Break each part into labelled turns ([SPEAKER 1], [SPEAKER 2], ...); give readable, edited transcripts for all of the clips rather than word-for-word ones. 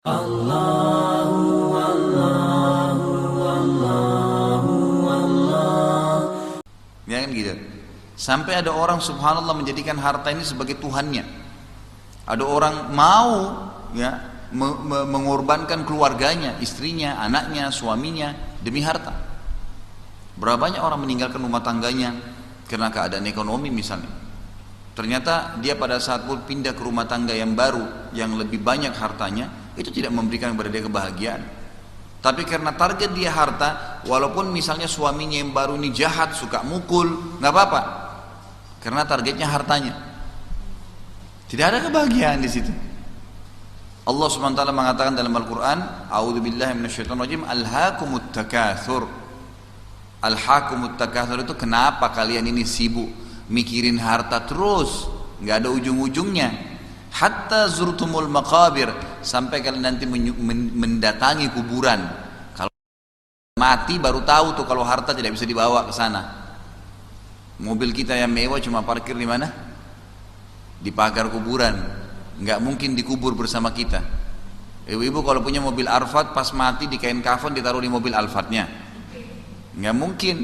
[SPEAKER 1] Allahu Allahu Allahu Allah.
[SPEAKER 2] Ya kan gitu. Sampai ada orang subhanallah menjadikan harta ini sebagai tuhannya. Ada orang mau ya mengorbankan keluarganya, istrinya, anaknya, suaminya demi harta. Berapa banyak orang meninggalkan rumah tangganya karena keadaan ekonomi misalnya. Ternyata dia pada saat pun pindah ke rumah tangga yang baru, yang lebih banyak hartanya, itu tidak memberikan kepada dia kebahagiaan. Tapi karena target dia harta, walaupun misalnya suaminya yang baru ini jahat, suka mukul, nggak apa-apa, karena targetnya hartanya. Tidak ada kebahagiaan di situ. Allah Subhanahu wa taala mengatakan dalam Al-Qur'an, "A'udzubillahi minasyaitonirrajim, alhaakumut takatsur." Alhaakumut takatsur itu kenapa kalian ini sibuk mikirin harta terus, nggak ada ujung-ujungnya. Hatta zurtumul maqabir, sampai kalian nanti mendatangi kuburan. Kalau mati baru tahu tuh kalau harta tidak bisa dibawa ke sana. Mobil kita yang mewah cuma parkir di mana? Di pagar kuburan. Nggak mungkin dikubur bersama kita. Ibu-ibu kalau punya mobil Alphard pas mati di kain kafan ditaruh di mobil Alphardnya. Nggak mungkin.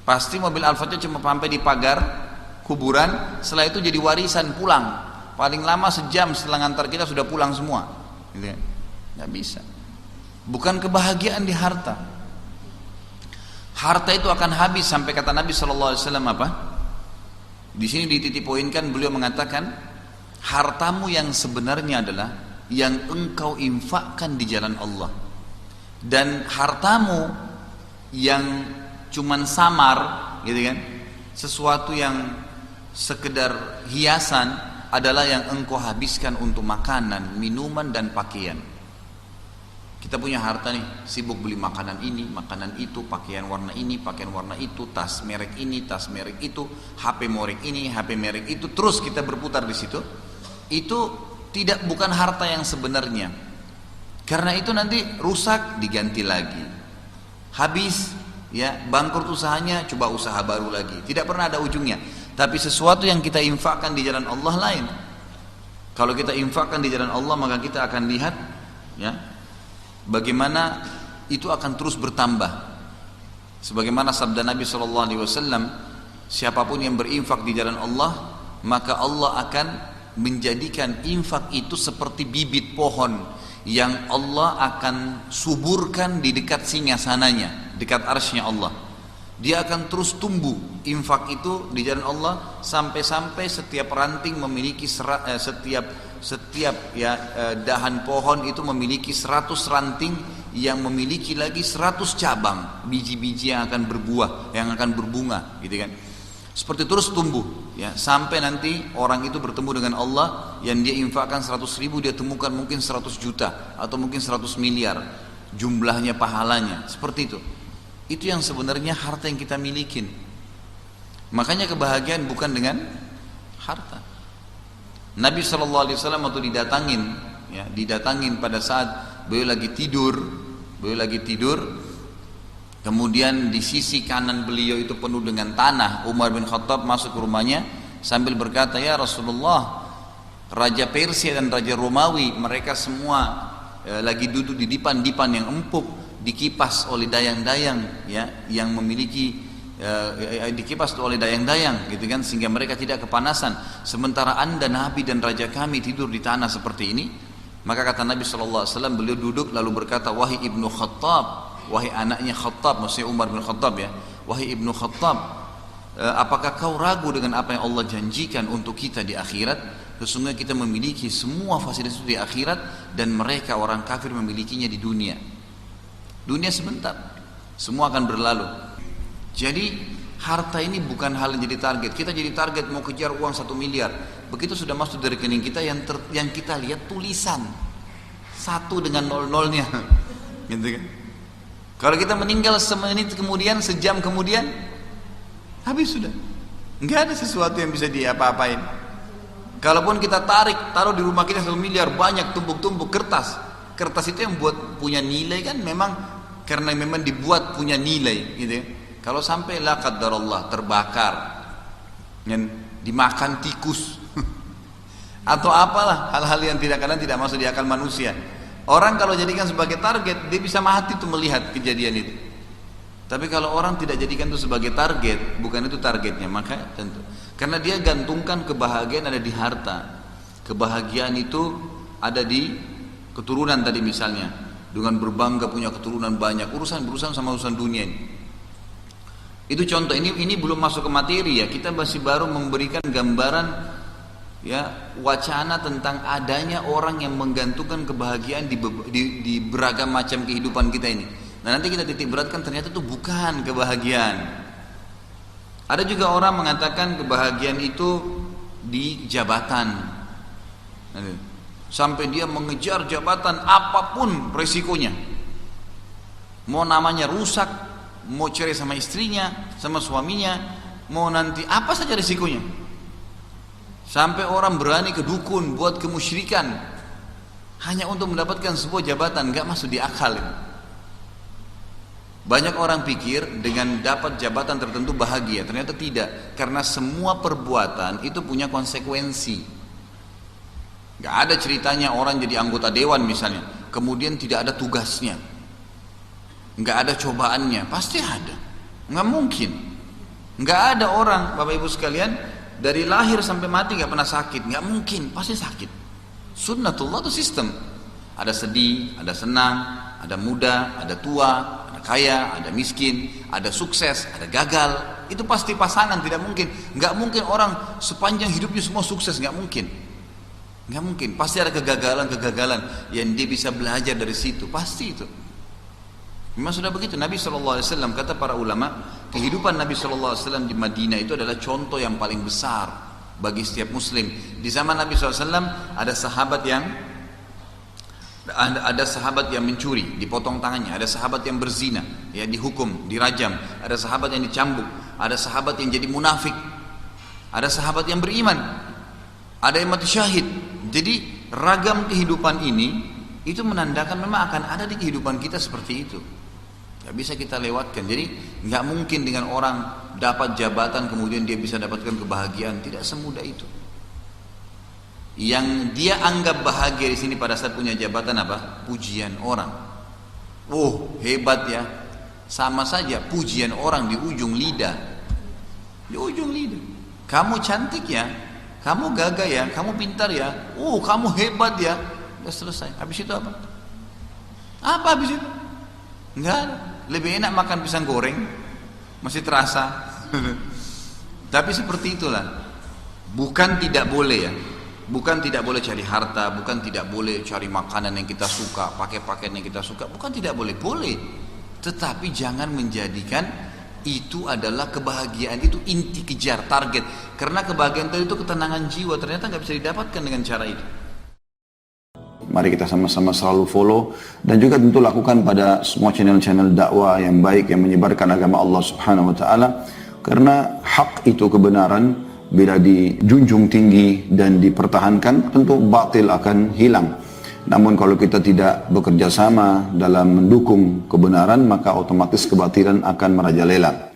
[SPEAKER 2] Pasti mobil Alphardnya cuma sampai di pagar kuburan, setelah itu jadi warisan pulang. Paling lama sejam setelah ngantar kita sudah pulang semua. Gitu kan? Nggak bisa. Bukan kebahagiaan di harta. Harta itu akan habis sampai kata Nabi SAW apa? Di sini dititik poinkan beliau mengatakan, hartamu yang sebenarnya adalah yang engkau infakkan di jalan Allah. Dan hartamu yang cuman samar, gitu kan? Sesuatu yang sekedar hiasan adalah yang engkau habiskan untuk makanan, minuman dan pakaian. Kita punya harta nih, sibuk beli makanan ini, makanan itu, pakaian warna ini, pakaian warna itu, tas merek ini, tas merek itu, HP merek ini, HP merek itu, terus kita berputar di situ. Itu bukan harta yang sebenarnya. Karena itu nanti rusak diganti lagi. Habis ya, bangkrut usahanya, coba usaha baru lagi. Tidak pernah ada ujungnya. Tapi sesuatu yang kita infakkan di jalan Allah lain. Kalau kita infakkan di jalan Allah, maka kita akan lihat ya, bagaimana itu akan terus bertambah. Sebagaimana sabda Nabi SAW, siapapun yang berinfak di jalan Allah, maka Allah akan menjadikan infak itu seperti bibit pohon yang Allah akan suburkan di dekat singgasananya, dekat arsy-Nya Allah. Dia akan terus tumbuh infak itu di jalan Allah sampai setiap ranting memiliki setiap dahan pohon itu memiliki 100 ranting yang memiliki lagi 100 cabang, biji-biji yang akan berbuah, yang akan berbunga, gitu kan. Seperti terus tumbuh ya, sampai nanti orang itu bertemu dengan Allah yang dia infakkan 100 ribu, dia temukan mungkin 100 juta atau mungkin 100 miliar jumlahnya pahalanya, seperti itu. Itu yang sebenarnya harta yang kita milikin. Makanya kebahagiaan bukan dengan harta. Nabi SAW waktu didatangin pada saat beliau lagi tidur, kemudian di sisi kanan beliau itu penuh dengan tanah. Umar bin Khattab masuk ke rumahnya sambil berkata, "Ya Rasulullah, Raja Persia dan Raja Romawi, mereka semua lagi duduk di dipan-dipan yang empuk, dikipas oleh dayang-dayang ya, yang memiliki dikipas oleh dayang-dayang, gitu kan, sehingga mereka tidak kepanasan. Sementara anda Nabi dan Raja kami tidur di tanah seperti ini." Maka kata Nabi SAW, beliau duduk lalu berkata, "Wahai Ibnu Khattab," wahai anaknya Khattab, maksudnya Umar bin Khattab ya, "Wahai Ibnu Khattab, apakah kau ragu dengan apa yang Allah janjikan untuk kita di akhirat? Sesungguhnya kita memiliki semua fasilitas di akhirat dan mereka orang kafir memilikinya di dunia. Dunia sebentar, semua akan berlalu." Jadi harta ini bukan hal yang jadi target. Kita jadi target mau kejar uang 1 miliar. Begitu sudah masuk dari rekening kita, yang kita lihat tulisan 1 dengan 00-nya, gitu kan. Kalau kita meninggal semenit kemudian, sejam kemudian, habis sudah. Nggak ada sesuatu yang bisa diapa-apain. Kalaupun kita taruh di rumah kita 1 miliar, banyak tumpuk-tumpuk kertas. Kertas itu yang punya nilai kan memang karena memang dibuat punya nilai, gitu ya. Kalau sampai la qadarullah terbakar, dan dimakan tikus atau apalah hal-hal yang kadang tidak masuk di akal manusia, Orang kalau jadikan sebagai target, dia bisa mati tuh melihat kejadian itu. Tapi kalau orang tidak jadikan itu sebagai target, bukan itu targetnya, maka tentu. Karena dia gantungkan kebahagiaan ada di harta. Kebahagiaan itu ada di keturunan tadi misalnya. Dengan berbangga punya keturunan banyak, urusan sama urusan dunia ini. Itu contoh, ini belum masuk ke materi ya. Kita masih baru memberikan gambaran ya, wacana tentang adanya orang yang menggantungkan kebahagiaan di beragam macam kehidupan kita ini. Nah nanti kita titik beratkan ternyata itu bukan kebahagiaan. Ada juga orang mengatakan kebahagiaan itu di jabatan, sampai dia mengejar jabatan apapun resikonya, mau namanya rusak, mau cerai sama istrinya, sama suaminya, mau nanti apa saja resikonya. Sampai orang berani ke dukun buat kemusyrikan hanya untuk mendapatkan sebuah jabatan, gak masuk di akal ini. Banyak orang pikir dengan dapat jabatan tertentu bahagia, ternyata tidak, karena semua perbuatan itu punya konsekuensi. Gak ada ceritanya orang jadi anggota dewan misalnya, kemudian tidak ada tugasnya, gak ada cobaannya, pasti ada. Gak mungkin. Gak ada orang, Bapak Ibu sekalian, dari lahir sampai mati gak pernah sakit, gak mungkin, pasti sakit. Sunnatullah itu sistem. Ada sedih, ada senang, ada muda, ada tua, kaya, ada miskin, ada sukses, ada gagal. Itu pasti pasangan, tidak mungkin. Nggak mungkin orang sepanjang hidupnya semua sukses, nggak mungkin. Nggak mungkin, pasti ada kegagalan-kegagalan yang dia bisa belajar dari situ, pasti itu. Memang sudah begitu. Nabi SAW, kata para ulama, kehidupan Nabi SAW di Madinah itu adalah contoh yang paling besar bagi setiap muslim. Di zaman Nabi SAW ada sahabat yang mencuri, dipotong tangannya. Ada sahabat yang berzina, ya dihukum, dirajam. Ada sahabat yang dicambuk. Ada sahabat yang jadi munafik. Ada sahabat yang beriman. Ada yang mati syahid. Jadi ragam kehidupan ini itu menandakan memang akan ada di kehidupan kita seperti itu. Gak bisa kita lewatkan. Jadi gak mungkin dengan orang dapat jabatan kemudian dia bisa dapatkan kebahagiaan. Tidak semudah itu. Yang dia anggap bahagia di sini pada saat punya jabatan apa? Pujian orang. Oh hebat ya. Sama saja pujian orang di ujung lidah. Di ujung lidah. Kamu cantik ya. Kamu gagah ya. Kamu pintar ya. Oh kamu hebat ya. Udah selesai. Habis itu apa? Apa habis itu? Enggak ada. Lebih enak makan pisang goreng. Masih terasa. Tapi seperti itulah. Bukan tidak boleh ya. Bukan tidak boleh cari harta, bukan tidak boleh cari makanan yang kita suka, pakai pakaian yang kita suka, bukan tidak boleh, boleh. Tetapi jangan menjadikan itu adalah kebahagiaan, itu inti kejar, target. Karena kebahagiaan itu ketenangan jiwa, ternyata nggak bisa didapatkan dengan cara itu.
[SPEAKER 3] Mari kita sama-sama selalu follow dan juga tentu lakukan pada semua channel-channel dakwah yang baik yang menyebarkan agama Allah Subhanahu wa taala, karena hak itu kebenaran bila dijunjung tinggi dan dipertahankan, tentu batil akan hilang. Namun kalau kita tidak bekerja sama dalam mendukung kebenaran, maka otomatis kebatilan akan merajalela.